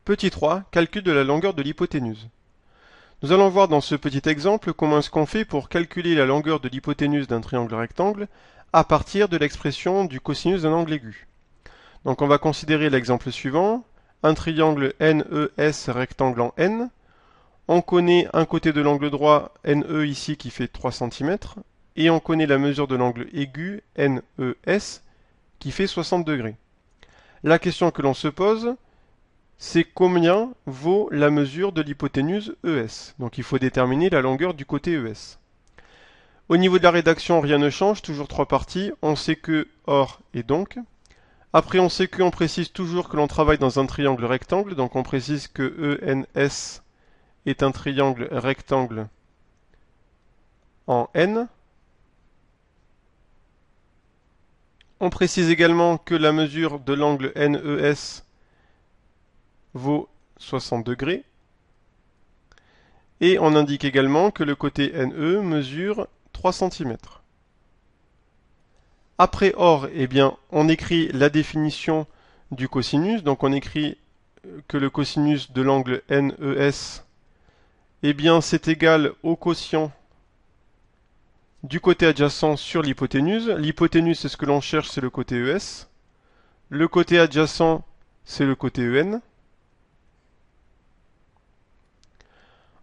Petit 3, calcul de la longueur de l'hypoténuse. Nous allons voir dans ce petit exemple comment est-ce qu'on fait pour calculer la longueur de l'hypoténuse d'un triangle rectangle à partir de l'expression du cosinus d'un angle aigu. Donc on va considérer l'exemple suivant, un triangle NES rectangle en N. On connaît un côté de l'angle droit NE ici qui fait 3 cm et on connaît la mesure de l'angle aigu NES qui fait 60 degrés. La question que l'on se pose, c'est combien vaut la mesure de l'hypoténuse ES. Donc il faut déterminer la longueur du côté ES. Au niveau de la rédaction, rien ne change, toujours trois parties. On sait que, or et donc. Après on sait que, on précise toujours que l'on travaille dans un triangle rectangle, donc on précise que ENS est un triangle rectangle en N. On précise également que la mesure de l'angle NES vaut 60 degrés. Et on indique également que le côté NE mesure 3 cm. Après or, eh bien, on écrit la définition du cosinus. Donc on écrit que le cosinus de l'angle NES, eh bien, c'est égal au quotient du côté adjacent sur l'hypoténuse. L'hypoténuse, c'est ce que l'on cherche, c'est le côté ES. Le côté adjacent, c'est le côté EN.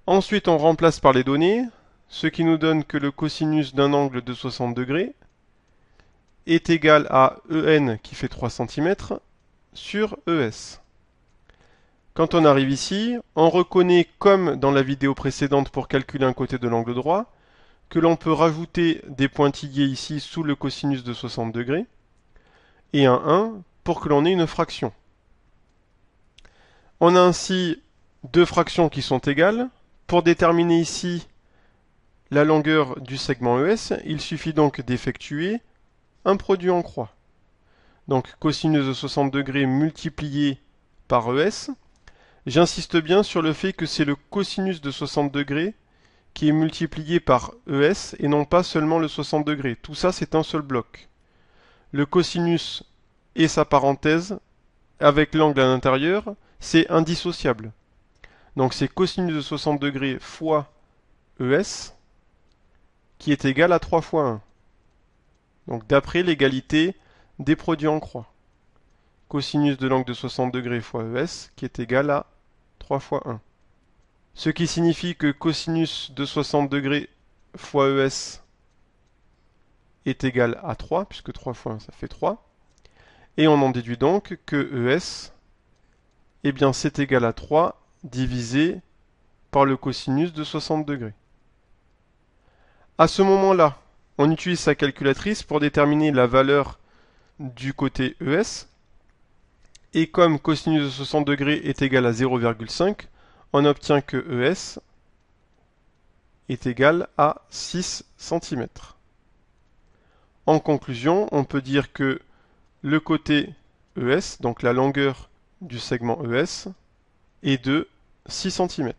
Ensuite, on remplace par les données, ce qui nous donne que le cosinus d'un angle de 60 degrés est égal à EN qui fait 3 cm sur ES. Quand on arrive ici, on reconnaît, comme dans la vidéo précédente pour calculer un côté de l'angle droit, que l'on peut rajouter des pointillés ici sous le cosinus de 60 degrés et un 1 pour que l'on ait une fraction. On a ainsi deux fractions qui sont égales. Pour déterminer ici la longueur du segment ES, il suffit donc d'effectuer un produit en croix. Donc cosinus de 60 degrés multiplié par ES. J'insiste bien sur le fait que c'est le cosinus de 60 degrés qui est multiplié par ES et non pas seulement le 60 degrés. Tout ça, c'est un seul bloc. Le cosinus et sa parenthèse, avec l'angle à l'intérieur, c'est indissociable. Donc c'est cosinus de 60 degrés fois ES qui est égal à 3 fois 1. Donc d'après l'égalité des produits en croix. Cosinus de l'angle de 60 degrés fois ES qui est égal à 3 fois 1. Ce qui signifie que cosinus de 60 degrés fois ES est égal à 3, puisque 3 fois 1 ça fait 3. Et on en déduit donc que ES, eh bien c'est égal à 3 divisé par le cosinus de 60 degrés. À ce moment-là, on utilise sa calculatrice pour déterminer la valeur du côté ES. Et comme cosinus de 60 degrés est égal à 0,5, on obtient que ES est égal à 6 cm. En conclusion, on peut dire que le côté ES, donc la longueur du segment ES, est de 6 cm.